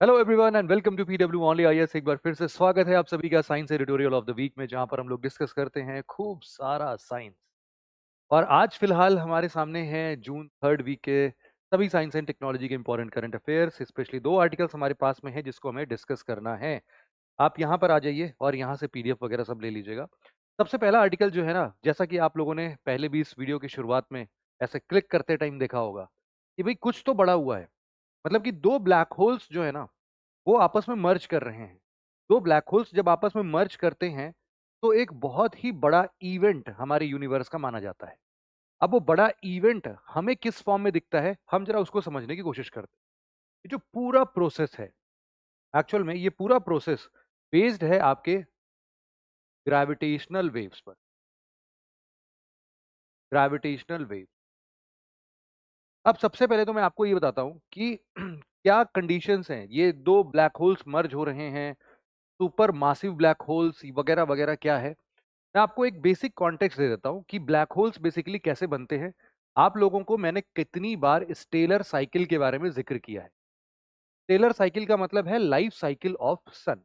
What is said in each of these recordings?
Hello everyone and welcome to PW only IAS. एक बार फिर से स्वागत है आप सभी का science editorial of the week में, जहां पर हम लोग डिस्कस करते हैं खूब सारा साइंस। और आज फिलहाल हमारे सामने है जून थर्ड वीक के सभी साइंस एंड टेक्नोलॉजी के इंपॉर्टेंट करंट अफेयर्स। स्पेशली दो आर्टिकल्स हमारे पास में है जिसको हमें डिस्कस करना है। आप यहाँ पर आ जाइए और यहाँ से पीडीएफ वगैरह सब ले लीजिएगा। सबसे पहला आर्टिकल जो है ना, जैसा कि आप लोगों ने पहले भी इस वीडियो की शुरुआत में ऐसे क्लिक करते टाइम देखा होगा कि भाई कुछ तो बड़ा हुआ है। मतलब कि दो ब्लैक होल्स जो है ना, वो आपस में मर्ज कर रहे हैं। दो ब्लैक होल्स जब आपस में मर्ज करते हैं तो एक बहुत ही बड़ा इवेंट हमारे यूनिवर्स का माना जाता है। अब वो बड़ा इवेंट हमें किस फॉर्म में दिखता है, हम जरा उसको समझने की कोशिश करते हैं। ये जो पूरा प्रोसेस है, एक्चुअल में ये पूरा प्रोसेस बेस्ड है आपके ग्रेविटेशनल वेव्स पर। Gravitational wave. अब सबसे पहले तो मैं आपको ये बताता हूं कि क्या कंडीशंस हैं। ये दो ब्लैक होल्स मर्ज हो रहे हैं, सुपर मासिव ब्लैक होल्स वगैरह वगैरह क्या है। मैं आपको एक बेसिक कॉन्टेक्स्ट दे देता हूं कि ब्लैक होल्स बेसिकली कैसे बनते हैं। आप लोगों को मैंने कितनी बार स्टेलर साइकिल के बारे में जिक्र किया है। स्टेलर साइकिल का मतलब है लाइफ साइकिल ऑफ सन।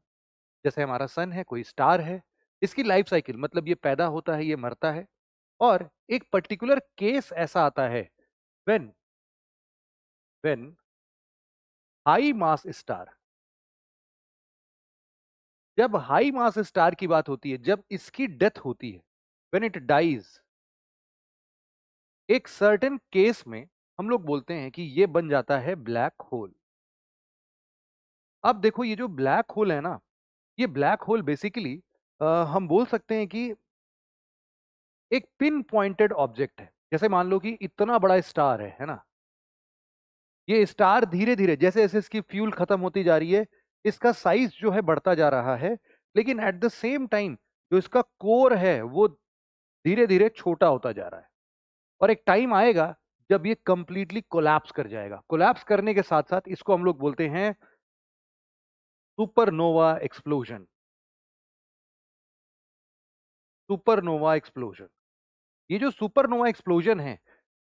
जैसे हमारा सन है, कोई स्टार है, इसकी लाइफ साइकिल मतलब ये पैदा होता है, ये मरता है, और एक पर्टिकुलर केस ऐसा आता है when when high mass star. जब हाई मास स्टार की बात होती है, जब इसकी डेथ होती है, व्हेन इट डाइज, एक सर्टेन केस में हम लोग बोलते हैं कि ये बन जाता है ब्लैक होल। अब देखो, ये जो ब्लैक होल है ना, ये ब्लैक होल बेसिकली हम बोल सकते हैं कि एक पिन पॉइंटेड ऑब्जेक्ट है। जैसे मान लो कि इतना बड़ा स्टार है ना। ये स्टार धीरे धीरे जैसे जैसे इसकी फ्यूल खत्म होती जा रही है, इसका साइज जो है बढ़ता जा रहा है, लेकिन एट द सेम टाइम जो इसका कोर है वो धीरे धीरे छोटा होता जा रहा है। और एक टाइम आएगा जब ये कंप्लीटली कोलैप्स कर जाएगा। कोलैप्स करने के साथ साथ इसको हम लोग बोलते हैं सुपरनोवा एक्सप्लोजन। Supernova explosion. ये जो सुपरनोवा एक्सप्लोजन है,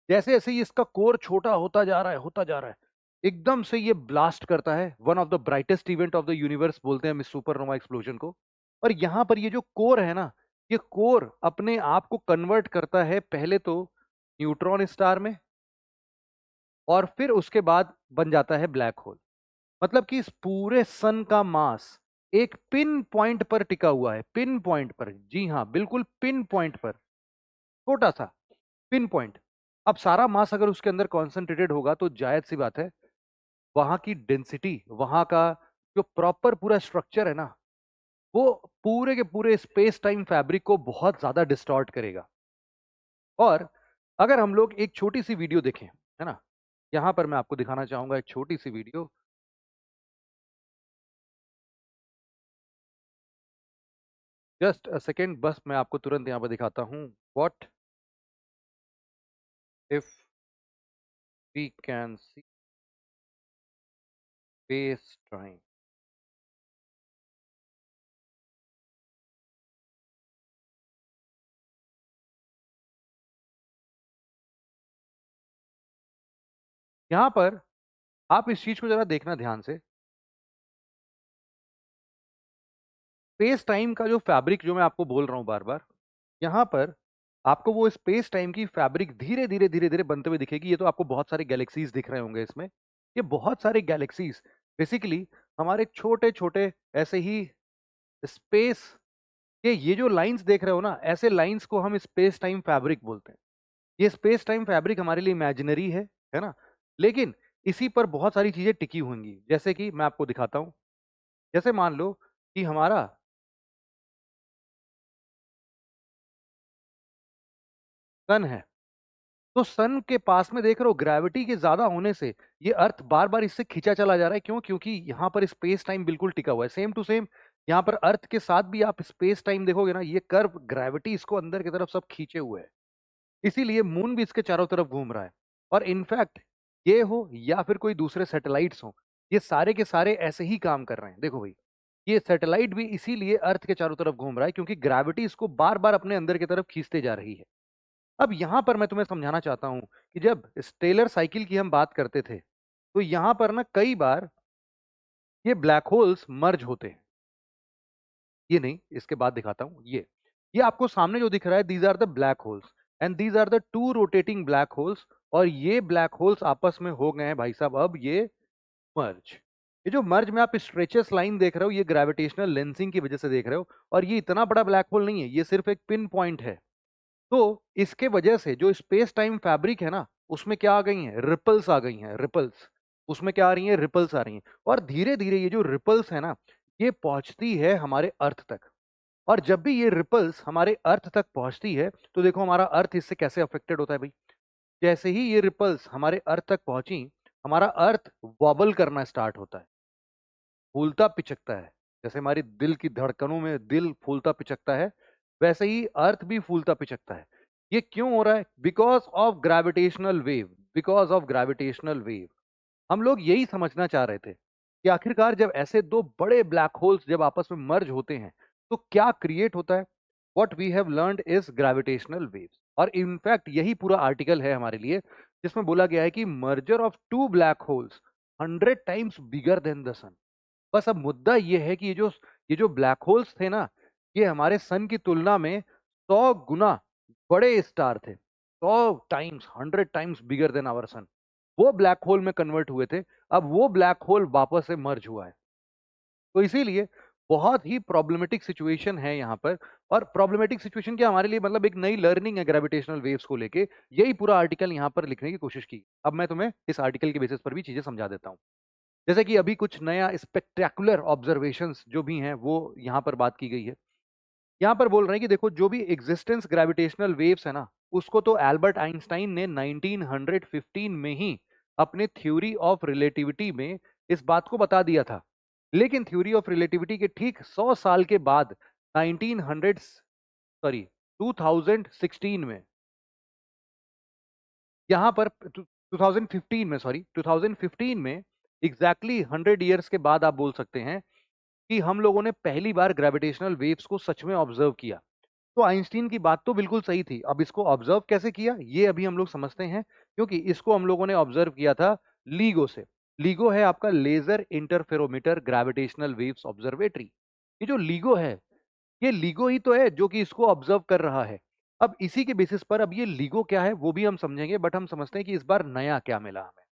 जैसे जैसे ही इसका कोर छोटा होता जा रहा है, होता जा रहा है, एकदम से ये ब्लास्ट करता है। One of the brightest event of the universe बोलते हैं हम इस सुपरनोवा एक्सप्लोजन को। और यहां पर ये जो कोर है ना, ये कोर अपने आप को कन्वर्ट करता है पहले तो न्यूट्रॉन स्टार में, और फिर उसके बाद बन जाता है ब्लैक होल। मतलब कि इस पूरे सन का मास एक पिन पॉइंट पर टिका हुआ है। पिन पॉइंट पर, जी हाँ, बिल्कुल पिन पॉइंट पर, छोटा सा पिन पॉइंट। अब सारा मास अगर उसके अंदर कॉन्सेंट्रेटेड होगा तो जायज सी बात है, वहां की डेंसिटी, वहां का जो प्रॉपर पूरा स्ट्रक्चर है ना, वो पूरे के पूरे स्पेस टाइम फैब्रिक को बहुत ज्यादा डिस्टॉर्ट करेगा। और अगर हम लोग एक छोटी सी वीडियो देखें, है ना, यहां पर मैं आपको दिखाना चाहूंगा एक छोटी सी वीडियो। जस्ट अ सेकेंड, बस मैं आपको तुरंत यहाँ पर दिखाता हूँ। What if we can see space time. यहाँ पर आप इस चीज को जरा देखना ध्यान से। स्पेस टाइम का जो फैब्रिक जो मैं आपको बोल रहा हूँ बार बार, यहाँ पर आपको वो स्पेस टाइम की फैब्रिक धीरे धीरे धीरे धीरे बनते हुए दिखेगी। ये तो आपको बहुत सारे गैलेक्सीज दिख रहे होंगे इसमें। ये बहुत सारे गैलेक्सीज बेसिकली हमारे छोटे छोटे ऐसे ही स्पेस के, ये जो लाइंस देख रहे हो ना, ऐसे लाइंस को हम स्पेस टाइम फैब्रिक बोलते हैं। ये स्पेस टाइम फैब्रिक हमारे लिए इमेजिनरी है ना, लेकिन इसी पर बहुत सारी चीजें टिकी होंगी। जैसे कि मैं आपको दिखाता हूं। जैसे मान लो कि हमारा सन है, तो सन के पास में देख रहे हो ग्रेविटी के ज्यादा होने से ये अर्थ बार बार इससे खींचा चला जा रहा है। क्यों? क्योंकि यहाँ पर स्पेस टाइम बिल्कुल टिका हुआ है, सेम टू सेम। यहाँ पर अर्थ के साथ भी आप स्पेस टाइम देखोगे ना, ये कर्व ग्रेविटी इसको अंदर की तरफ सब खींचे हुए है। इसीलिए मून भी इसके चारों तरफ घूम रहा है। और इनफैक्ट ये हो या फिर कोई दूसरे सैटेलाइट्स हो, ये सारे के सारे ऐसे ही काम कर रहे हैं। देखो भाई, ये सैटेलाइट भी इसीलिए अर्थ के चारों तरफ घूम रहा है क्योंकि ग्रेविटी इसको बार बार अपने अंदर की तरफ खींचते जा रही है। अब यहां पर मैं तुम्हें समझाना चाहता हूं कि जब स्टेलर साइकिल की हम बात करते थे, तो यहां पर ना कई बार ये ब्लैक होल्स मर्ज होते हैं। ये नहीं, इसके बाद दिखाता हूँ ये आपको सामने जो दिख रहा है, these are the black holes and these are the two rotating black holes. और ये ब्लैक होल्स आपस में हो गए हैं भाई साहब अब ये मर्ज। ये जो मर्ज में आप स्ट्रेचेस लाइन देख रहे हो, ये ग्रेविटेशनल लेंसिंग की वजह से देख रहे हो। और ये इतना बड़ा ब्लैक होल नहीं है, ये सिर्फ एक पिन पॉइंट है। तो इसके वजह से जो स्पेस टाइम फैब्रिक है ना, उसमें क्या आ गई हैं, रिपल्स आ गई हैं, रिपल्स। उसमें क्या आ रही हैं, रिपल्स आ रही हैं। और धीरे धीरे ये जो रिपल्स है ना, ये पहुंचती है हमारे अर्थ तक। और जब भी ये रिपल्स हमारे अर्थ तक पहुंचती है, तो देखो हमारा अर्थ इससे कैसे अफेक्टेड होता है भाई। जैसे ही ये रिपल्स हमारे अर्थ तक पहुंची, हमारा अर्थ वॉबल करना स्टार्ट होता है, फूलता पिचकता है। जैसे हमारी दिल की धड़कनों में दिल फूलता पिचकता है, वैसे ही अर्थ भी फूलता पिचकता है। ये क्यों हो रहा है? Because of gravitational wave. Because of gravitational wave. हम लोग यही समझना चाह रहे थे कि आखिरकार जब ऐसे दो बड़े ब्लैक होल्स जब आपस में मर्ज होते हैं, तो क्या क्रिएट होता है। What we have learned is gravitational waves. और इनफैक्ट यही पूरा आर्टिकल है हमारे लिए, जिसमें बोला गया है कि merger of two black holes 100 times bigger than the sun. बस अब मुद्दा ये है कि ये जो ब्लैक होल्स थे ना, ये हमारे सन की तुलना में 100 गुना बड़े स्टार थे। 100 times, 100 times bigger than our sun. वो ब्लैक होल में कन्वर्ट हुए थे। अब वो ब्लैक होल वापस से मर्ज हुआ है। तो इसीलिए बहुत ही प्रॉब्लमेटिक सिचुएशन है यहाँ पर। और प्रॉब्लमेटिक सिचुएशन क्या, हमारे लिए मतलब एक नई लर्निंग है ग्रेविटेशनल वेव्स को लेके। यही पूरा आर्टिकल यहाँ पर लिखने की कोशिश की। अब मैं तुम्हें इस आर्टिकल के बेसिस पर भी चीजें समझा देता हूँ। जैसे कि अभी कुछ नया स्पेक्टेकुलर ऑब्जर्वेशंस जो भी हैं वो यहाँ पर बात की गई है। यहाँ पर बोल रहे हैं कि देखो, जो भी एग्जिस्टेंस ग्रेविटेशनल वेव्स है ना, उसको तो एल्बर्ट आइंस्टाइन ने 1915 में ही अपने थ्योरी ऑफ रिलेटिविटी में इस बात को बता दिया था। लेकिन थ्योरी ऑफ रिलेटिविटी के ठीक 100 साल के बाद 1900 सॉरी 2016 में, यहाँ पर 2015 में, सॉरी 2015 में, एग्जैक्टली 100 ईयर्स के बाद आप बोल सकते हैं कि हम लोगों ने पहली बार ग्रेविटेशनल वेव्स को सच में ऑब्जर्व किया। तो आइंस्टीन की बात तो बिल्कुल सही थी। अब इसको ऑब्जर्व कैसे किया, ये अभी हम लोग समझते हैं। क्योंकि इसको हम लोगों ने ऑब्जर्व किया था लीगो से। लीगो है आपका laser interferometer gravitational waves observatory. ये जो लीगो है, ये लीगो ही तो है जो कि इसको ऑब्जर्व कर रहा है। अब इसी के बेसिस पर अब ये लीगो क्या है वो भी हम समझेंगे, बट हम समझते हैं कि इस बार नया क्या मिला हमें।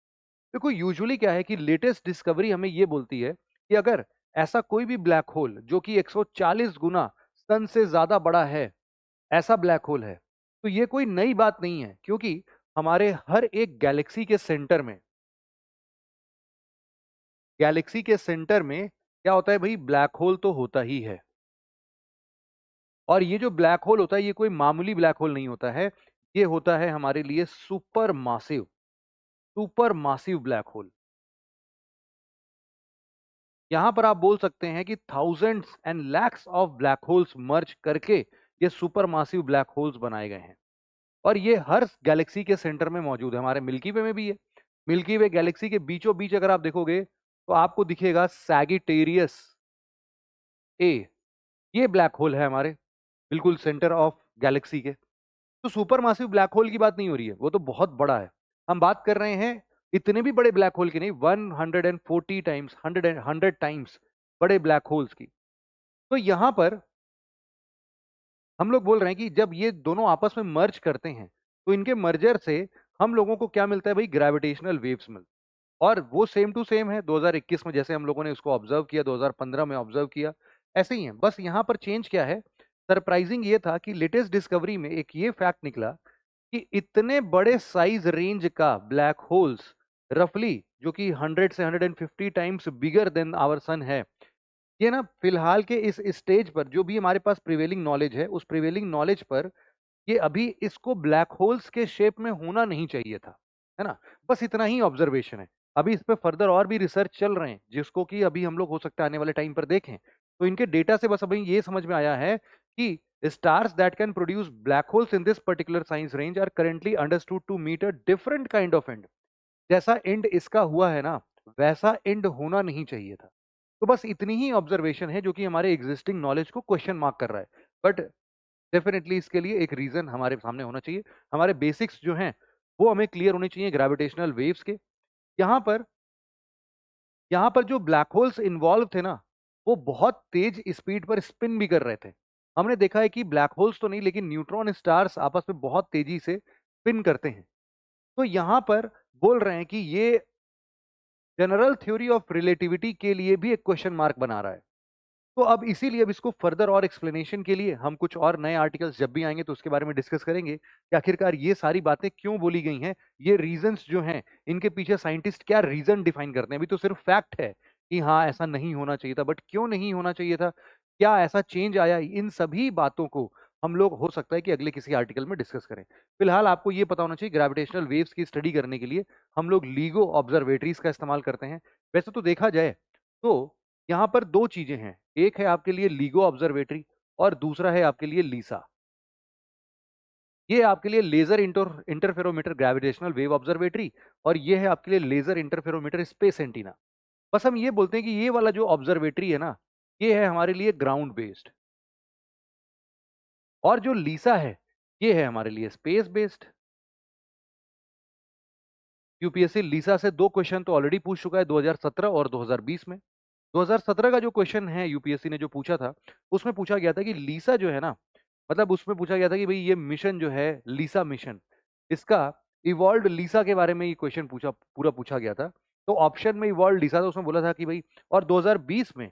देखो, यूजुअली क्या है कि लेटेस्ट डिस्कवरी हमें ये बोलती है कि अगर ऐसा कोई भी ब्लैक होल जो कि 140 गुना सन से ज्यादा बड़ा है, ऐसा ब्लैक होल है, तो ये कोई नई बात नहीं है। क्योंकि हमारे हर एक गैलेक्सी के सेंटर में क्या होता है भाई, ब्लैक होल तो होता ही है। और ये जो ब्लैक होल होता है, ये कोई मामूली ब्लैक होल नहीं होता है। ये होता है हमारे लिए सुपर मासिव ब्लैक होल। यहां पर आप बोल सकते हैं कि thousands and lakhs of black holes merge करके ये सुपर मासिव ब्लैक होल्स बनाए गए हैं। और ये हर गैलेक्सी के सेंटर में मौजूद है। हमारे मिल्की वे में भी है। मिल्की वे गैलेक्सी के बीचों बीच अगर आप देखोगे, तो आपको दिखेगा सैगिटेरियस ए। ये ब्लैक होल है हमारे बिल्कुल सेंटर ऑफ गैलेक्सी के। तो सुपर मासिव ब्लैक होल की बात नहीं हो रही है, वो तो बहुत बड़ा है। हम बात कर रहे हैं इतने भी बड़े ब्लैक होल की नहीं, 140 टाइम्स, 100 टाइम्स बड़े ब्लैक होल्स की। तो यहां पर हम लोग बोल रहे हैं कि जब ये दोनों आपस में मर्ज करते हैं, तो इनके मर्जर से हम लोगों को क्या मिलता है भाई, ग्रेविटेशनल वेव्स मिलता है। और वो सेम टू सेम है 2021 में जैसे हम लोगों ने उसको ऑब्जर्व किया, 2015 में ऑब्जर्व किया, ऐसे ही है। बस यहाँ पर चेंज क्या है, सरप्राइजिंग ये था कि लेटेस्ट डिस्कवरी में एक ये फैक्ट निकला कि इतने बड़े साइज रेंज का ब्लैक होल्स, रफली जो कि 100 से 150 टाइम्स बिगर देन आवर सन है, ये ना फिलहाल के इस स्टेज पर जो भी हमारे पास प्रिवेलिंग नॉलेज है, उस प्रिवेलिंग नॉलेज पर ये अभी इसको ब्लैक होल्स के शेप में होना नहीं चाहिए था, है ना। बस इतना ही ऑब्जर्वेशन है। अभी इस पे फर्दर और भी रिसर्च चल रहे हैं, जिसको कि अभी हम लोग हो सकता है आने वाले टाइम पर देखें। तो इनके डेटा से बस अभी ये समझ में आया है कि stars that can produce black holes in this particular science range are currently understood to meet a different kind of end. जैसा एंड इसका हुआ है ना, वैसा एंड होना नहीं चाहिए था। तो बस इतनी ही ऑब्जर्वेशन है जो कि हमारे एग्जिस्टिंग नॉलेज को क्वेश्चन मार्क कर रहा है। बट डेफिनेटली इसके लिए एक रीजन हमारे सामने होना चाहिए। हमारे बेसिक्स जो हैं वो हमें क्लियर होने चाहिए ग्रेविटेशनल वेव्स के। यहाँ पर यहाँ पर जो ब्लैक होल्स इन्वॉल्व थे ना, वो बहुत तेज स्पीड पर स्पिन भी कर रहे थे। हमने देखा है कि ब्लैक होल्स तो नहीं, लेकिन न्यूट्रॉन स्टार्स आपस में बहुत तेजी से स्पिन करते हैं। तो यहाँ पर बोल रहे हैं कि ये जनरल थ्योरी ऑफ रिलेटिविटी के लिए भी एक क्वेश्चन मार्क बना रहा है। तो अब इसीलिए अब इसको फर्दर और एक्सप्लेनेशन के लिए हम कुछ और नए आर्टिकल्स जब भी आएंगे तो उसके बारे में डिस्कस करेंगे कि आखिरकार ये सारी बातें क्यों बोली गई हैं, ये रीजंस जो हैं इनके पीछे साइंटिस्ट क्या रीजन डिफाइन करते हैं। अभी तो सिर्फ फैक्ट है कि हाँ ऐसा नहीं होना चाहिए था, बट क्यों नहीं होना चाहिए था, क्या ऐसा चेंज आया, इन सभी बातों को हम लोग हो सकता है कि अगले किसी आर्टिकल में डिस्कस करें। फिलहाल आपको ये पता होना चाहिए ग्रेविटेशनल वेव्स की स्टडी करने के लिए हम लोग लीगो ऑब्जर्वेटरीज का इस्तेमाल करते हैं। वैसे तो देखा जाए तो यहाँ पर दो चीजें हैं, एक है आपके लिए लीगो ऑब्जर्वेटरी और दूसरा है आपके लिए लीसा। ये आपके लिए laser interferometer gravitational wave observatory और ये है आपके लिए लेजर इंटरफेरोमीटर स्पेस एंटीना। बस हम ये बोलते हैं कि ये वाला जो ऑब्जर्वेटरी है ना, ये है हमारे लिए ग्राउंड बेस्ड, और जो लीसा है ये है हमारे लिए स्पेस बेस्ड। यूपीएससी लीसा से दो क्वेश्चन तो ऑलरेडी पूछ चुका है, 2017 और 2020 में। 2017 का जो क्वेश्चन है यूपीएससी ने जो पूछा था, उसमें पूछा गया था कि लीसा जो है ना, मतलब उसमें पूछा गया था कि भाई ये मिशन जो है लीसा मिशन, इसका इवॉल्व लीसा के बारे में ये क्वेश्चन पूरा पूछा गया था। तो ऑप्शन में इवॉल्व लीसा था, उसमें बोला था कि भाई, और 2020 में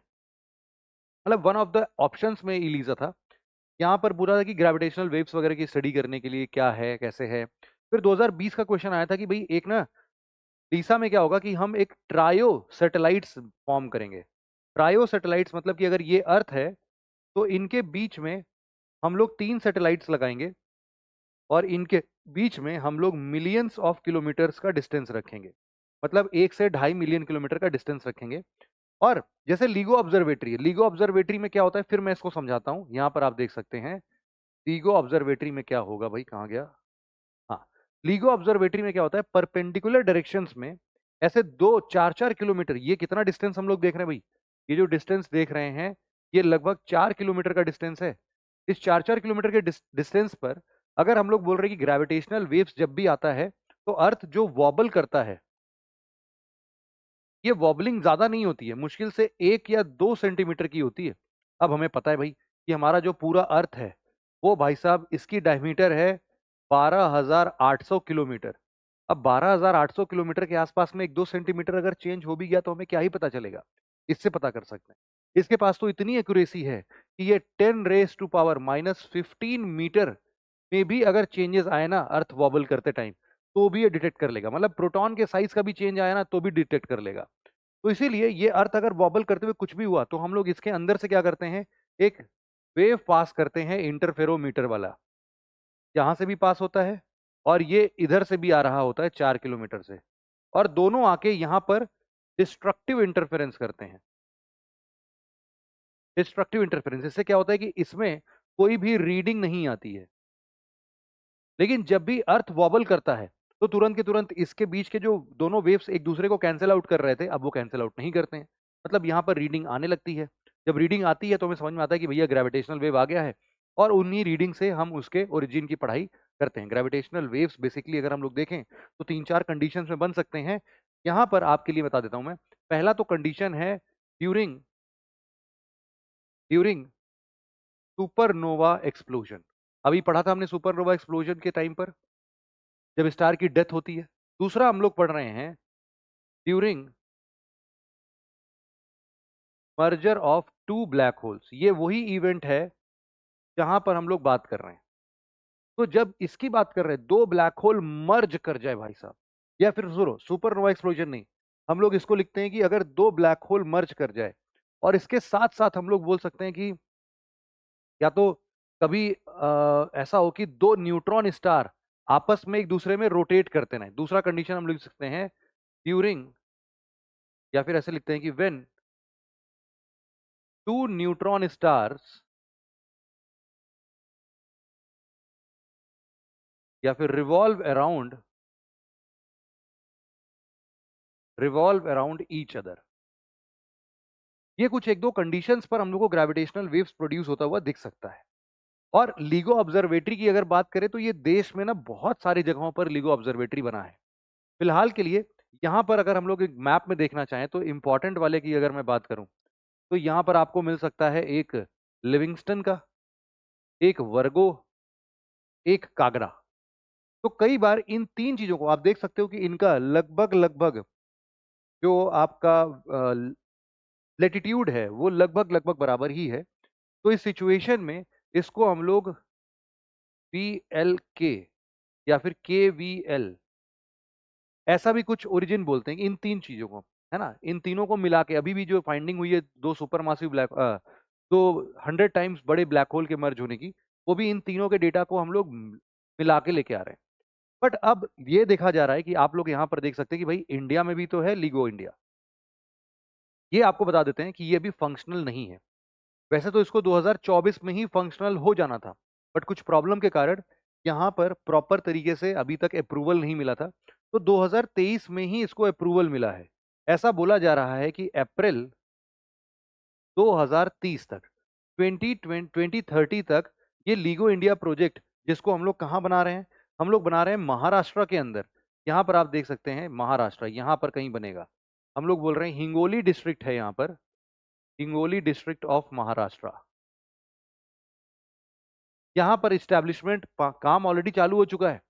मतलब वन ऑफ द ऑप्शंस में इलीसा था। यहाँ पर पूरा था कि ग्रेविटेशनल वेव्स वगैरह की स्टडी करने के लिए क्या है कैसे है। फिर 2020 का क्वेश्चन आया था कि भाई एक ना लीसा में क्या होगा कि हम एक ट्रायो सैटेलाइट्स फॉर्म करेंगे। ट्रायो सैटेलाइट्स मतलब कि अगर ये अर्थ है तो इनके बीच में हम लोग 3 सैटेलाइट्स लगाएंगे और इनके बीच में हम लोग मिलियंस ऑफ किलोमीटर्स का डिस्टेंस रखेंगे, मतलब 1 से 2.5 मिलियन किलोमीटर का डिस्टेंस रखेंगे। और जैसे लीगो ऑब्जर्वेटरी है, लीगो ऑब्जर्वेटरी में क्या होता है, फिर मैं इसको समझाता हूं। यहां पर आप देख सकते हैं लीगो ऑब्जर्वेटरी में क्या होगा, भाई कहाँ गया, हाँ, लीगो ऑब्जर्वेटरी में क्या होता है, परपेंडिकुलर डायरेक्शंस में ऐसे 2 4 4 किलोमीटर, ये कितना डिस्टेंस हम लोग देख रहे हैं भाई, ये जो डिस्टेंस देख रहे हैं ये लगभग 4 किलोमीटर का डिस्टेंस है। इस 4 4 किलोमीटर के डिस्टेंस पर अगर हम लोग बोल रहे हैं कि ग्रेविटेशनल वेव्स जब भी आता है तो अर्थ जो वॉबल करता है, ये वॉबलिंग ज्यादा नहीं होती है, मुश्किल से 1 या 2 सेंटीमीटर की होती है। अब हमें पता है भाई कि हमारा जो पूरा अर्थ है वो भाई साहब इसकी डायमीटर है 12,800 किलोमीटर। अब 12,800 किलोमीटर के आसपास में 1 2 सेंटीमीटर अगर चेंज हो भी गया तो हमें क्या ही पता चलेगा, इससे पता कर सकते हैं। इसके पास तो इतनी एक्यूरेसी है कि ये 10⁻⁻15 मीटर में भी अगर चेंजेस आए ना अर्थ वॉबल करते टाइम, तो भी ये डिटेक्ट कर लेगा। मतलब प्रोटॉन के साइज का भी चेंज आया ना तो भी डिटेक्ट कर लेगा। तो इसीलिए ये अर्थ अगर वॉबल करते हुए कुछ भी हुआ तो हम लोग इसके अंदर से क्या करते हैं, एक वेव पास करते हैं इंटरफेरोमीटर वाला, यहां से भी पास होता है और ये इधर से भी आ रहा होता है 4 किलोमीटर से, और दोनों आके यहां पर डिस्ट्रक्टिव इंटरफेरेंस करते हैं। डिस्ट्रक्टिव इंटरफेरेंस इससे क्या होता है कि इसमें कोई भी रीडिंग नहीं आती है, लेकिन जब भी अर्थ वॉबल करता है तो तुरंत के तुरंत इसके बीच के जो दोनों वेव्स एक दूसरे को कैंसिल आउट कर रहे थे, अब वो कैंसिल आउट नहीं करते हैं, मतलब यहाँ पर रीडिंग आने लगती है। जब रीडिंग आती है तो हमें समझ में आता है कि भैया ग्रेविटेशनल वेव आ गया है, और उन्हीं रीडिंग से हम उसके ओरिजिन की पढ़ाई करते हैं। ग्रेविटेशनल वेव्स बेसिकली अगर हम लोग देखें तो 3 4 कंडीशन में बन सकते हैं। यहाँ पर आपके लिए बता देता हूं मैं। पहला तो कंडीशन है ड्यूरिंग ड्यूरिंग सुपरनोवा एक्सप्लोजन। अभी पढ़ा था हमने सुपरनोवा एक्सप्लोजन के टाइम पर जब स्टार की डेथ होती है। दूसरा हम लोग पढ़ रहे हैं during merger of two black holes. ये वही इवेंट है जहां पर हम लोग बात कर रहे हैं। तो जब इसकी बात कर रहे हैं दो ब्लैक होल मर्ज कर जाए भाई साहब, या फिर सुनो सुपरनोवा एक्सप्लोजन नहीं, हम लोग इसको लिखते हैं कि अगर दो ब्लैक होल मर्ज कर जाए, और इसके साथ साथ हम लोग बोल सकते हैं कि या तो कभी ऐसा हो कि दो न्यूट्रॉन स्टार आपस में एक दूसरे में रोटेट करते रहे। दूसरा कंडीशन हम लिख सकते हैं ड्यूरिंग, या फिर ऐसे लिखते हैं कि व्हेन टू न्यूट्रॉन स्टार्स, या फिर रिवॉल्व अराउंड ईच अदर। ये कुछ एक दो कंडीशंस पर हम लोग को ग्रेविटेशनल वेव्स प्रोड्यूस होता हुआ दिख सकता है। और लीगो ऑब्जर्वेटरी की अगर बात करें तो ये देश में ना बहुत सारी जगहों पर लीगो ऑब्जर्वेटरी बना है। फिलहाल के लिए यहाँ पर अगर हम लोग एक मैप में देखना चाहें तो इंपॉर्टेंट वाले की अगर मैं बात करूं तो यहाँ पर आपको मिल सकता है एक लिविंगस्टन का, एक वर्गो, एक कागरा। तो कई बार इन तीन चीजों को आप देख सकते हो कि इनका लगभग लगभग जो आपका लेटिट्यूड है वो लगभग लगभग बराबर ही है। तो इस सिचुएशन में इसको हम लोग VLK या फिर KVL ऐसा भी कुछ ओरिजिन बोलते हैं इन तीन चीजों को, है ना। इन तीनों को मिला के अभी भी जो फाइंडिंग हुई है दो सुपरमासिव दो 100 टाइम्स बड़े ब्लैक होल के मर्ज होने की, वो भी इन तीनों के डेटा को हम लोग मिला के लेके आ रहे हैं। बट अब ये देखा जा रहा है कि आप लोग यहाँ पर देख सकते हैं कि भाई इंडिया में भी तो है लिगो इंडिया। ये आपको बता देते हैं कि ये अभी फंक्शनल नहीं है। वैसे तो इसको 2024 में ही फंक्शनल हो जाना था, बट कुछ प्रॉब्लम के कारण यहाँ पर प्रॉपर तरीके से अभी तक अप्रूवल नहीं मिला था। तो 2023 में ही इसको अप्रूवल मिला है। ऐसा बोला जा रहा है कि अप्रैल 2030 तक 2030 तक ये लीगो इंडिया प्रोजेक्ट, जिसको हम लोग कहाँ बना रहे हैं, हम लोग बना रहे हैं महाराष्ट्र के अंदर। यहाँ पर आप देख सकते हैं महाराष्ट्र यहाँ पर कहीं बनेगा। हम लोग बोल रहे हैं हिंगोली डिस्ट्रिक्ट है यहाँ पर, हिंगोली डिस्ट्रिक्ट ऑफ महाराष्ट्र। यहाँ पर इस्टेब्लिशमेंट काम ऑलरेडी चालू हो चुका है।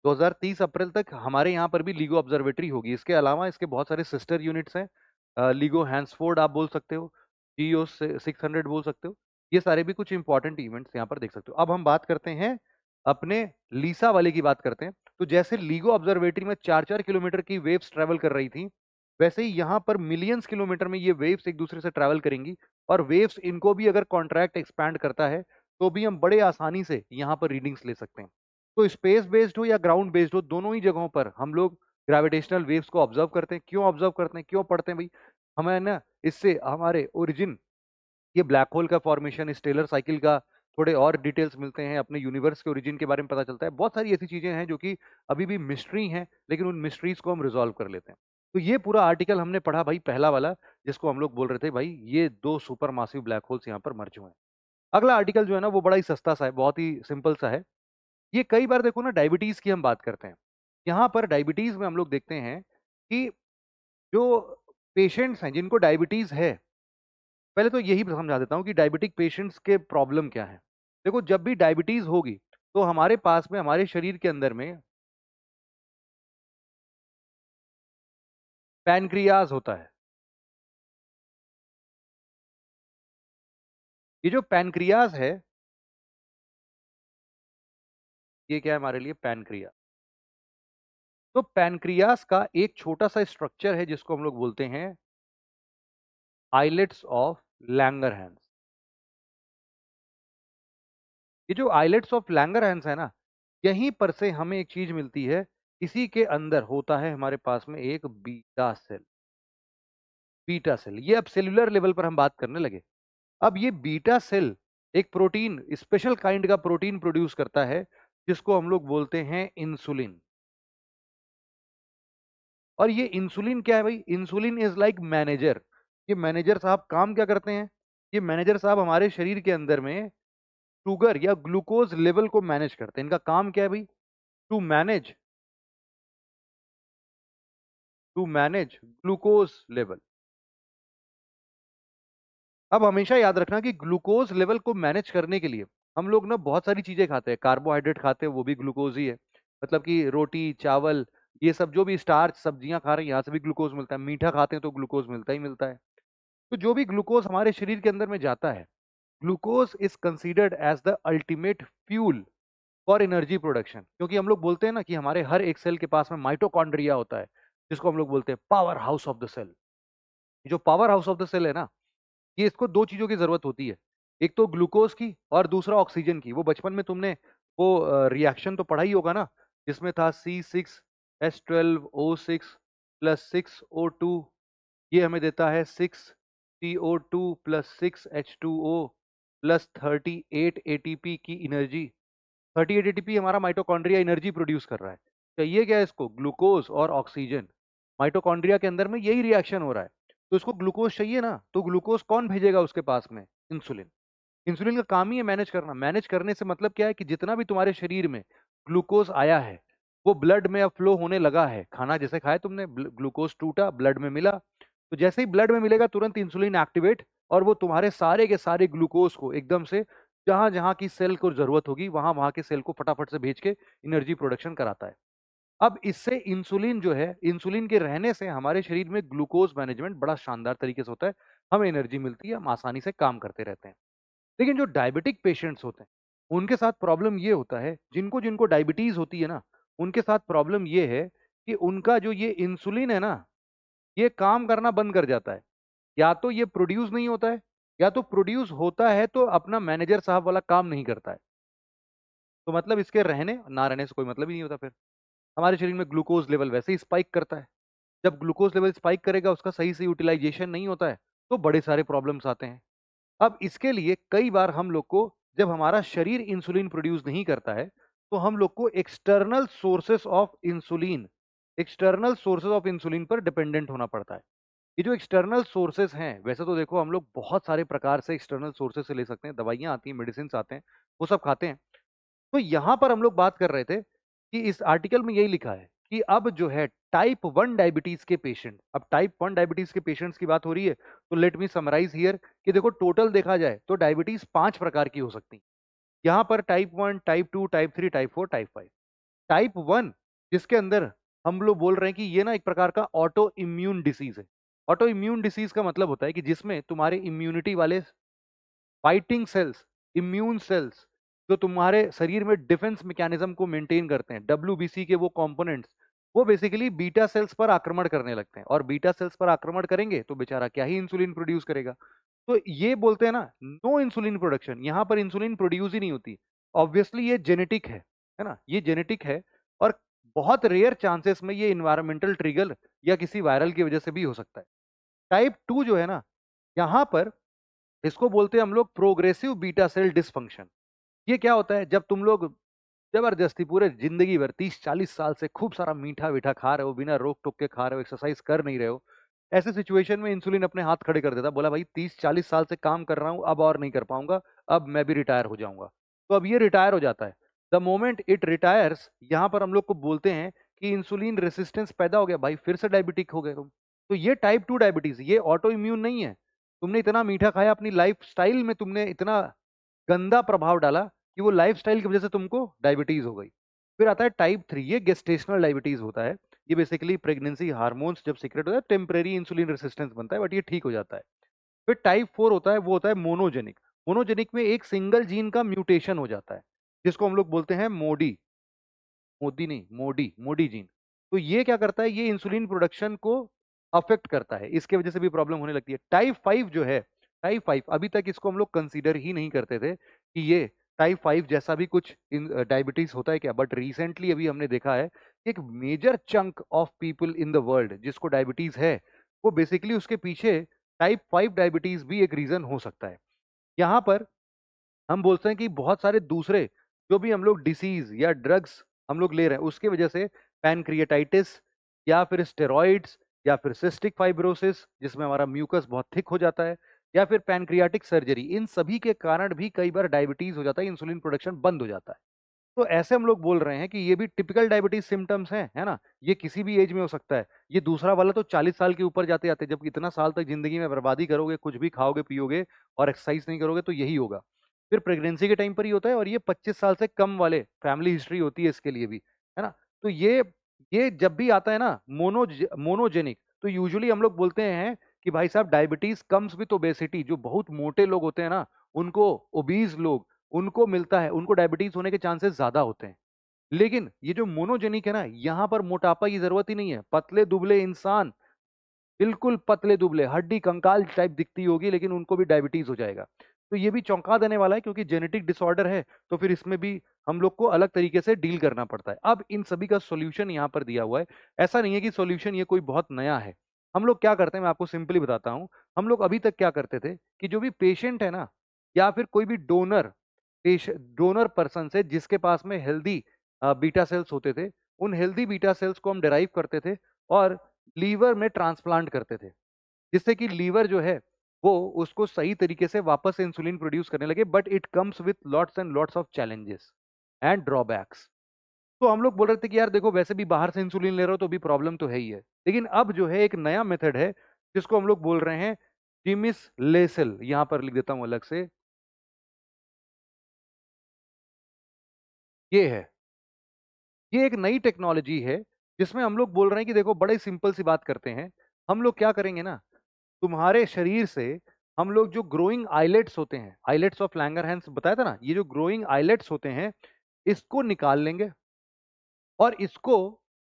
2030 अप्रैल तक हमारे यहाँ पर भी लीगो ऑब्जर्वेटरी होगी। इसके अलावा इसके बहुत सारे सिस्टर यूनिट्स हैं। लीगो हैंसफोर्ड आप बोल सकते हो, GO 600 बोल सकते हो। ये सारे भी कुछ इंपॉर्टेंट इवेंट्स यहाँ पर देख सकते हो। अब हम बात करते हैं अपने लीसा वाले की बात करते हैं। तो जैसे लीगो ऑब्जर्वेटरी में 4-4 किलोमीटर की वेव्स ट्रेवल कर रही थी, वैसे ही यहाँ पर मिलियंस किलोमीटर में ये वेव्स एक दूसरे से ट्रेवल करेंगी। और वेव्स इनको भी अगर कॉन्ट्रैक्ट एक्सपैंड करता है तो भी हम बड़े आसानी से यहाँ पर रीडिंग्स ले सकते हैं। तो स्पेस बेस्ड हो या ग्राउंड बेस्ड हो, दोनों ही जगहों पर हम लोग ग्रेविटेशनल वेव्स को ऑब्जर्व करते हैं। क्यों ऑब्जर्व करते हैं, क्यों पढ़ते हैं भाई? हमें ना इससे हमारे ओरिजिन, ये ब्लैक होल का फॉर्मेशन, स्टेलर साइकिल का थोड़े और डिटेल्स मिलते हैं, अपने यूनिवर्स के ओरिजिन के बारे में पता चलता है। बहुत सारी ऐसी चीजें हैं जो कि अभी भी मिस्ट्री हैं, लेकिन उन मिस्ट्रीज को हम रिजॉल्व कर लेते हैं। तो ये पूरा आर्टिकल हमने पढ़ा भाई, पहला वाला, जिसको हम लोग बोल रहे थे भाई ये दो सुपर मासिव ब्लैक होल्स यहाँ पर मर्ज हुए हैं। अगला आर्टिकल जो है ना वो बड़ा ही सस्ता सा है, बहुत ही सिंपल सा है। ये कई बार देखो ना, डायबिटीज की हम बात करते हैं। यहाँ पर डायबिटीज में हम लोग देखते हैं कि जो पेशेंट्स हैं जिनको डायबिटीज है, पहले तो यही समझा देता हूँ कि डायबिटिक पेशेंट्स के प्रॉब्लम क्या है। देखो जब भी डायबिटीज होगी तो हमारे पास में, हमारे शरीर के अंदर में पैनक्रियाज होता है। ये जो पैनक्रियाज है, ये क्या है हमारे लिए? पैनक्रिया। तो पैनक्रियाज का एक छोटा सा स्ट्रक्चर है जिसको हम लोग बोलते हैं आइलेट्स ऑफ लैंगरहैंस। ये जो आइलेट्स ऑफ लैंगरहैंस है ना, यहीं पर से हमें एक चीज मिलती है। इसी के अंदर होता है हमारे पास में एक बीटा सेल। बीटा सेल, ये अब सेलुलर लेवल पर हम बात करने लगे। अब ये बीटा सेल एक प्रोटीन, स्पेशल काइंड का प्रोटीन प्रोड्यूस करता है जिसको हम लोग बोलते हैं इंसुलिन। और ये इंसुलिन क्या है भाई? Insulin is like manager. ये मैनेजर साहब काम क्या करते हैं? ये मैनेजर साहब हमारे शरीर के अंदर में शुगर या ग्लूकोज लेवल को मैनेज करते हैं। इनका काम क्या है भाई? To manage, to manage glucose level. अब हमेशा याद रखना कि ग्लूकोज लेवल को मैनेज करने के लिए हम लोग ना बहुत सारी चीजें खाते हैं। कार्बोहाइड्रेट खाते हैं, वो भी ग्लूकोज ही है। मतलब कि रोटी, चावल, ये सब जो भी स्टार्च सब्जियां खा रहे हैं यहाँ से भी ग्लूकोज मिलता है। मीठा खाते हैं तो ग्लूकोज मिलता ही मिलता है। तो जो भी ग्लूकोज हमारे शरीर के अंदर में जाता है, glucose is considered as the ultimate fuel for energy production. क्योंकि हम लोग बोलते हैं ना कि हमारे हर एक सेल के पास में माइटोकॉन्ड्रिया होता है, जिसको हम लोग बोलते हैं power house of the cell. जो power house of the cell है ना, ये इसको दो चीजों की जरूरत होती है। एक तो ग्लूकोज की और दूसरा ऑक्सीजन की। वो बचपन में तुमने वो रिएक्शन तो पढ़ा ही होगा ना, जिसमें था C6H12O6 प्लस 6O2, ये हमें देता है 6CO2 plus 6H2O plus 38 ATP की एनर्जी। 38 एटीपी हमारा माइटोकॉन्ड्रिया एनर्जी प्रोड्यूस कर रहा है। चाहिए क्या इसको? ग्लूकोज और ऑक्सीजन। माइटोकॉन्ड्रिया के अंदर में यही रिएक्शन हो रहा है, तो इसको ग्लूकोज चाहिए ना, तो ग्लूकोज कौन भेजेगा उसके पास में? इंसुलिन। इंसुलिन का काम ही है मैनेज करना। मैनेज करने से मतलब क्या है कि जितना भी तुम्हारे शरीर में ग्लूकोज आया है, वो ब्लड में अब फ्लो होने लगा है, खाना जैसे खाया तुमने, ग्लूकोज टूटा, ब्लड में मिला, तो जैसे ही ब्लड में मिलेगा तुरंत इंसुलिन एक्टिवेट, और वो तुम्हारे सारे के सारे ग्लूकोज को एकदम से जहां जहां की सेल को जरूरत होगी वहां वहां के सेल को फटाफट से भेज के एनर्जी प्रोडक्शन कराता है। अब इससे इंसुलिन जो है, इंसुलिन के रहने से हमारे शरीर में ग्लूकोज मैनेजमेंट बड़ा शानदार तरीके से होता है, हमें एनर्जी मिलती है, हम आसानी से काम करते रहते हैं। लेकिन जो डायबिटिक पेशेंट्स होते हैं, उनके साथ प्रॉब्लम ये होता है, जिनको जिनको डायबिटीज होती है ना, उनके साथ प्रॉब्लम ये है कि उनका जो ये इंसुलिन है ना, ये काम करना बंद कर जाता है। या तो ये प्रोड्यूस नहीं होता है, या तो प्रोड्यूस होता है तो अपना मैनेजर साहब वाला काम नहीं करता है। तो मतलब इसके रहने ना रहने से कोई मतलब ही नहीं होता फिर। हमारे शरीर में ग्लूकोज लेवल वैसे ही स्पाइक करता है। जब ग्लूकोज लेवल स्पाइक करेगा, उसका सही से यूटिलाइजेशन नहीं होता है, तो बड़े सारे प्रॉब्लम्स आते हैं। अब इसके लिए कई बार हम लोग को, जब हमारा शरीर इंसुलिन प्रोड्यूस नहीं करता है, तो हम लोग को एक्सटर्नल सोर्सेस ऑफ इंसुलिन पर डिपेंडेंट होना पड़ता है। ये जो एक्सटर्नल सोर्सेस हैं, वैसे तो देखो हम लोग बहुत सारे प्रकार से एक्सटर्नल सोर्सेस से ले सकते हैं, दवाइयां आती हैं, मेडिसिन आते हैं, वो सब खाते हैं। तो यहां पर हम लोग बात कर रहे थे कि इस आर्टिकल में यही लिखा है कि अब जो है टाइप 1 डायबिटीज के पेशेंट, अब टाइप 1 डायबिटीज के पेशेंट्स की बात हो रही है, तो लेट मी समराइज हियर कि देखो टोटल देखा जाए तो डायबिटीज 5 प्रकार की हो सकती है। यहां पर type 1, type 2, type 3, type 4, type 5। Type 1 जिसके अंदर हम लोग बोल रहे हैं कि ये ना एक प्रकार का ऑटो इम्यून डिसीज है। ऑटो इम्यून डिसीज का मतलब होता है कि जिसमें तुम्हारे इम्यूनिटी वाले फाइटिंग सेल्स, इम्यून सेल्स, जो तुम्हारे शरीर में डिफेंस मैकेनिज्म को मेंटेन करते हैं, डब्ल्यूबीसी के वो कंपोनेंट्स, वो बेसिकली बीटा सेल्स पर आक्रमण करने लगते हैं, और बीटा सेल्स पर आक्रमण करेंगे तो बेचारा क्या ही इंसुलिन प्रोड्यूस करेगा। तो ये बोलते हैं ना, नो इंसुलिन प्रोडक्शन, यहां पर इंसुलिन प्रोड्यूस ही नहीं होती। ऑब्वियसली ये जेनेटिक है ना, ये जेनेटिक है, और बहुत रेयर चांसेस में ये इन्वायरमेंटल ट्रिगर या किसी वायरल की वजह से भी हो सकता है। टाइप 2 जो है ना, यहां पर इसको बोलते हैं हम लोग प्रोग्रेसिव बीटा सेल डिसफंक्शन। ये क्या होता है, जब तुम लोग जबरदस्ती पूरे जिंदगी भर 30-40 साल से खूब सारा मीठा वीठा खा रहे हो, बिना रोक टोक के खा रहे हो, एक्सरसाइज कर नहीं रहे हो, ऐसे सिचुएशन में इंसुलिन अपने हाथ खड़े कर देता, बोला भाई 30-40 साल से काम कर रहा हूं, अब और नहीं कर पाऊंगा, अब मैं भी रिटायर हो जाऊंगा। तो अब ये रिटायर हो जाता है। द मोमेंट इट रिटायर्स, यहां पर हम लोग को बोलते हैं कि इंसुलिन रेसिस्टेंस पैदा हो गया, भाई फिर से डायबिटिक हो गए तुम। तो ये टाइप 2 डायबिटीज, ये ऑटो इम्यून नहीं है। तुमने इतना मीठा खाया, अपनी लाइफ स्टाइल में तुमने इतना गंदा प्रभाव डाला कि वो लाइफस्टाइल की वजह से तुमको डायबिटीज हो गई। फिर आता है टाइप 3, ये गेस्टेशनल डायबिटीज होता है। ये बेसिकली प्रेगनेंसी हार्मोन्स जब सीक्रेट होता है, टेम्परेरी इंसुलिन रेसिस्टेंस बनता है, बट ये ठीक हो जाता है। फिर टाइप 4 होता है, वो होता है मोनोजेनिक। मोनोजेनिक में एक सिंगल जीन का म्यूटेशन हो जाता है, जिसको हम लोग बोलते हैं मोडी, मोदी नहीं, मोडी, मोडी जीन। तो ये क्या करता है, ये इंसुलिन प्रोडक्शन को अफेक्ट करता है, इसके वजह से भी प्रॉब्लम होने लगती है। टाइप 5 जो है, टाइप 5 अभी तक इसको हम लोग कंसीडर ही नहीं करते थे कि ये टाइप 5 जैसा भी कुछ डायबिटीज होता है क्या, बट रिसेंटली अभी हमने देखा है कि एक major chunk of people in the world जिसको डायबिटीज है, वो बेसिकली उसके पीछे टाइप 5 डायबिटीज भी एक रीजन हो सकता है। यहाँ पर हम बोलते हैं कि बहुत सारे दूसरे जो भी हम लोग डिसीज या ड्रग्स हम लोग ले रहे हैं, उसके वजह से पैनक्रिएटाइटिस, या फिर स्टेरॉइड्स, या फिर सिस्टिक फाइब्रोसिस जिसमें हमारा म्यूकस बहुत थिक हो जाता है, या फिर पैनक्रियाटिक सर्जरी, इन सभी के कारण भी कई बार डायबिटीज हो जाता है, इंसुलिन प्रोडक्शन बंद हो जाता है। तो ऐसे हम लोग बोल रहे हैं कि ये भी टिपिकल डायबिटीज सिम्टम्स हैं, है ना, ये किसी भी एज में हो सकता है। ये दूसरा वाला तो 40 साल के ऊपर जाते जाते, जब इतना साल तक जिंदगी में बर्बादी करोगे, कुछ भी खाओगे पियोगे और एक्सरसाइज नहीं करोगे, तो यही होगा। फिर प्रेगनेंसी के टाइम पर ही होता है, और ये 25 साल से कम वाले फैमिली हिस्ट्री होती है इसके लिए भी, है ना। तो ये जब भी आता है ना मोनोजेनिक, तो यूजुअली हम लोग बोलते हैं कि भाई साहब डायबिटीज कम्स विद ओबेसिटी, जो बहुत मोटे लोग होते हैं ना, उनको, ओबीज लोग, उनको मिलता है, उनको डायबिटीज होने के चांसेस ज्यादा होते हैं। लेकिन ये जो मोनोजेनिक है ना, यहां पर मोटापा की जरूरत ही नहीं है, पतले दुबले इंसान, बिल्कुल पतले दुबले, हड्डी कंकाल टाइप दिखती होगी, लेकिन उनको भी डायबिटीज हो जाएगा। तो ये भी चौंका देने वाला है, क्योंकि जेनेटिक डिसऑर्डर है, तो फिर इसमें भी हम लोग को अलग तरीके से डील करना पड़ता है। अब इन सभी का सॉल्यूशन यहाँ पर दिया हुआ है। ऐसा नहीं है कि सॉल्यूशन ये कोई बहुत नया है। हम लोग क्या करते हैं, मैं आपको सिंपली बताता हूँ। हम लोग अभी तक क्या करते थे कि जो भी पेशेंट है ना, या फिर कोई भी डोनर पर्सन से जिसके पास में हेल्दी बीटा सेल्स होते थे, उन हेल्दी बीटा सेल्स को हम डिराइव करते थे और लीवर में ट्रांसप्लांट करते थे, जिससे कि लीवर जो है वो उसको सही तरीके से वापस इंसुलिन प्रोड्यूस करने लगे। But it comes with lots and lots of challenges and drawbacks. तो हम लोग बोल रहे थे कि यार देखो वैसे भी बाहर से इंसुलिन ले रहे हो तो भी प्रॉब्लम तो है ही है, लेकिन अब जो है एक नया मेथड है जिसको हम लोग बोल रहे हैं जिमिस लेसेल। यहां पर लिख देता हूं अलग से, ये है, ये एक नई टेक्नोलॉजी है जिसमें हम लोग बोल रहे हैं कि देखो बड़े सिंपल सी बात करते हैं। हम लोग क्या करेंगे ना, तुम्हारे शरीर से हम लोग जो ग्रोइंग आइलेट्स होते हैं, आइलेट्स ऑफ लैंगरहैंस बताया था ना, ये जो ग्रोइंग आइलेट्स होते हैं इसको निकाल लेंगे और इसको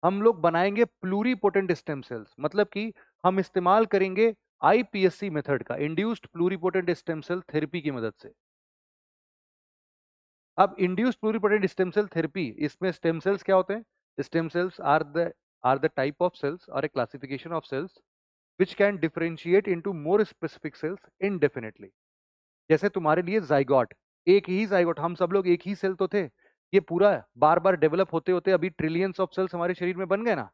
हम लोग बनाएंगे प्लूरीपोटेंट स्टेम सेल्स। मतलब कि हम इस्तेमाल करेंगे आईपीएससी मेथड का, induced pluripotent stem cell therapy की मदद से। अब induced pluripotent stem cell therapy, इसमें स्टेम सेल्स क्या होते हैं? Stem cells are the type of cells और a classification of cells which can differentiate into more specific cells indefinitely। जैसे तुम्हारे लिए जाइगोट, एक ही जाइगोट, हम सब लोग एक ही सेल तो थे, ये पूरा बार बार डेवलप होते होते अभी ट्रिलियंस ऑफ सेल्स हमारे शरीर में बन गए ना।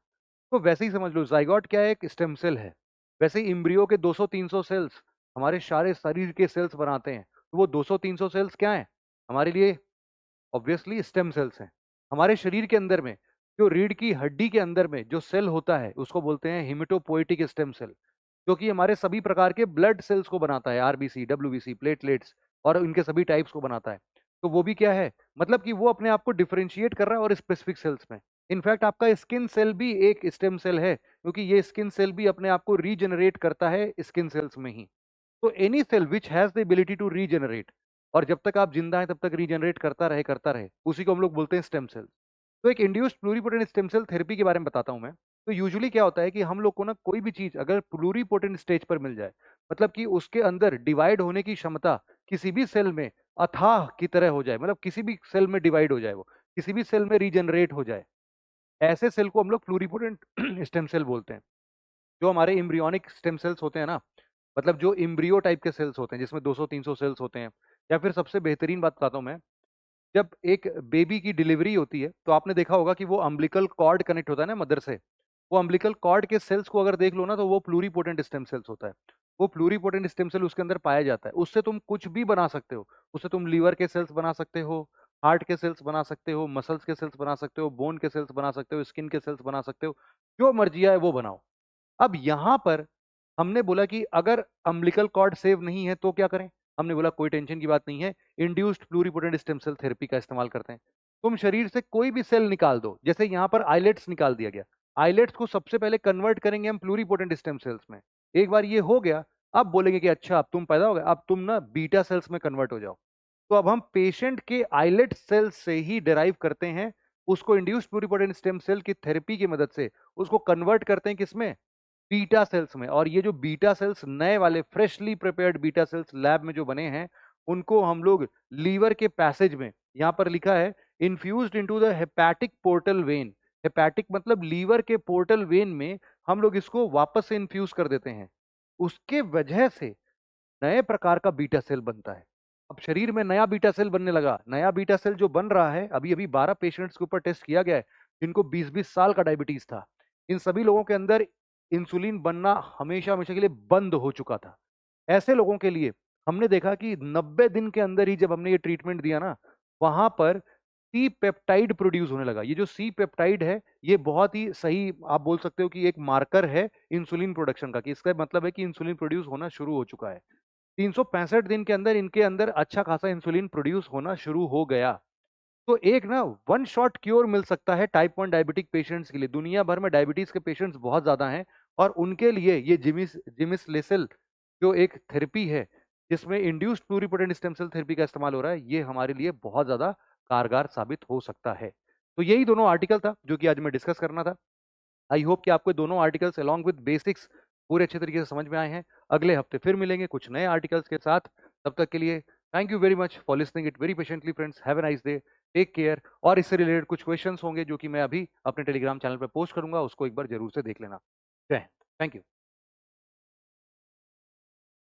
तो वैसे ही समझ लो जाइगोट क्या है, एक स्टेम सेल है। वैसे ही इम्ब्रियो के 200-300 सेल्स हमारे सारे शरीर के सेल्स बनाते हैं, तो वो 200-300 सेल्स क्या है हमारे लिए? ऑब्वियसली स्टेम सेल्स हैं। हमारे शरीर के अंदर में जो रीढ़ की हड्डी के अंदर में जो सेल होता है उसको बोलते हैं हिमेटोपोएटिक स्टेम सेल, जो कि हमारे सभी प्रकार के ब्लड सेल्स को बनाता है, आरबीसी, डब्ल्यूबीसी, प्लेटलेट्स और इनके सभी टाइप्स को बनाता है। तो वो भी क्या है, मतलब कि वो अपने आप को डिफरेंशिएट कर रहा है और स्पेसिफिक सेल्स में। इनफैक्ट आपका स्किन सेल भी एक स्टेम सेल है, क्योंकि ये स्किन सेल भी अपने आप को रीजनरेट करता है स्किन सेल्स में ही। तो any cell which has the ability to regenerate, और जब तक आप जिंदा हैं तब तक रीजनरेट करता रहे, उसी को हम लोग बोलते हैं स्टेम सेल। तो एक induced pluripotent stem cell therapy के बारे में बताता हूं मैं। तो यूजुअली क्या होता है कि हम लोग को ना कोई भी चीज अगर प्लूरीपोटेंट स्टेज पर मिल जाए, मतलब कि उसके अंदर डिवाइड होने की क्षमता किसी भी सेल में अथाह की तरह हो जाए, मतलब किसी भी सेल में डिवाइड हो जाए, वो किसी भी सेल में रीजनरेट हो जाए, ऐसे सेल को हम लोग प्लूरीपोटेंट स्टेम सेल बोलते हैं। जो हमारे इम्ब्रियोनिक स्टेम सेल्स होते हैं ना, मतलब जो इम्ब्रियो टाइप के सेल्स होते हैं जिसमें 200-300 सेल्स होते हैं। या फिर सबसे बेहतरीन बात बताता हूँ मैं, जब एक बेबी की डिलीवरी होती है तो आपने देखा होगा कि वो अम्बिलिकल कॉर्ड कनेक्ट होता है ना मदर से। वो अम्बिलिकल कॉर्ड के सेल्स को अगर देख लो ना तो वो प्लूरीपोटेंट स्टेम सेल्स होता है। वो प्लूरीपोटेंट स्टेम सेल उसके अंदर पाया जाता है, उससे तुम कुछ भी बना सकते हो। उससे तुम लीवर के सेल्स बना सकते हो, हार्ट के सेल्स बना सकते हो, मसल्स के सेल्स बना सकते हो, बोन के सेल्स बना सकते हो, स्किन के सेल्स बना सकते हो, जो मर्जी है वो बनाओ। अब यहां पर हमने बोला कि अगर अम्बिलिकल कॉर्ड सेव नहीं है तो क्या करें? हमने बोला कोई टेंशन की बात नहीं है, induced pluripotent stem cell therapy का इस्तेमाल करते हैं। तुम शरीर से कोई भी सेल निकाल दो, जैसे यहां पर आइलेट्स निकाल दिया गया, आइलेट्स को सबसे पहले कन्वर्ट करेंगे हम प्लूरीपोटेंट स्टेम सेल्स में। एक बार ये हो गया, अब बोलेंगे कि अच्छा अब तुम पैदा हो गए, अब तुम ना बीटा सेल्स में कन्वर्ट हो जाओ। तो अब हम पेशेंट के आइलेट सेल्स से ही डिराइव करते हैं, उसको इंड्यूस्ड प्लूरीपोटेंट स्टेम सेल की थेरेपी की मदद से उसको कन्वर्ट करते हैं किसमें? बीटा सेल्स में। और ये जो बीटा सेल्स नए वाले freshly prepared beta cells lab में जो बने हैं, उनको हम लोग लीवर के पैसेज में, यहां पर लिखा है infused into the hepatic portal vein. Hepatic मतलब लीवर के पोर्टल वेन में हम लोग इसको वापस से इन्फ्यूज कर देते हैं। उसके वजह से नए प्रकार का बीटा सेल बनता है। अब शरीर में नया बीटा सेल बनने लगा। नया बीटा सेल जो बन रहा है, अभी अभी 12 पेशेंट्स के ऊपर टेस्ट किया गया है जिनको 20-20 साल का डायबिटीज था। इन सभी लोगों के अंदर इंसुलिन बनना हमेशा हमेशा के लिए बंद हो चुका था। ऐसे लोगों के लिए हमने देखा कि 90 दिन के अंदर ही जब हमने ये ट्रीटमेंट दिया ना, वहां पर सी पेप्टाइड प्रोड्यूस होने लगा। ये जो सी पेप्टाइड है, ये बहुत ही सही आप बोल सकते हो कि एक मार्कर है इंसुलिन प्रोडक्शन का, कि इसका मतलब है कि इंसुलिन प्रोड्यूस होना शुरू हो चुका है। 365 दिन के अंदर इनके अंदर अच्छा खासा इंसुलिन प्रोड्यूस होना शुरू हो गया। तो एक ना वन शॉट क्योर मिल सकता है टाइप 1 डायबिटिक पेशेंट्स के लिए। दुनिया भर में डायबिटीज के पेशेंट्स बहुत ज्यादा हैं, और उनके लिए ये जिमिस लेसेल जो एक थेरेपी है जिसमें induced pluripotent stem cell therapy का इस्तेमाल हो रहा है, ये हमारे लिए बहुत ज्यादा कारगर साबित हो सकता है। तो यही दोनों आर्टिकल था जो कि आज मैं डिस्कस करना था। आई होप कि आपको दोनों आर्टिकल्स अलॉन्ग विद बेसिक्स पूरे अच्छे तरीके से समझ में आए हैं। अगले हफ्ते फिर मिलेंगे कुछ नए आर्टिकल्स के साथ। तब तक के लिए thank you very much for listening it very patiently friends. Have a nice day, take care. और इससे रिलेटेड कुछ क्वेश्चंस होंगे जो कि मैं अभी अपने टेलीग्राम चैनल पर पोस्ट करूंगा, उसको एक बार जरूर से देख लेना। जय हिंद, थैंक यू।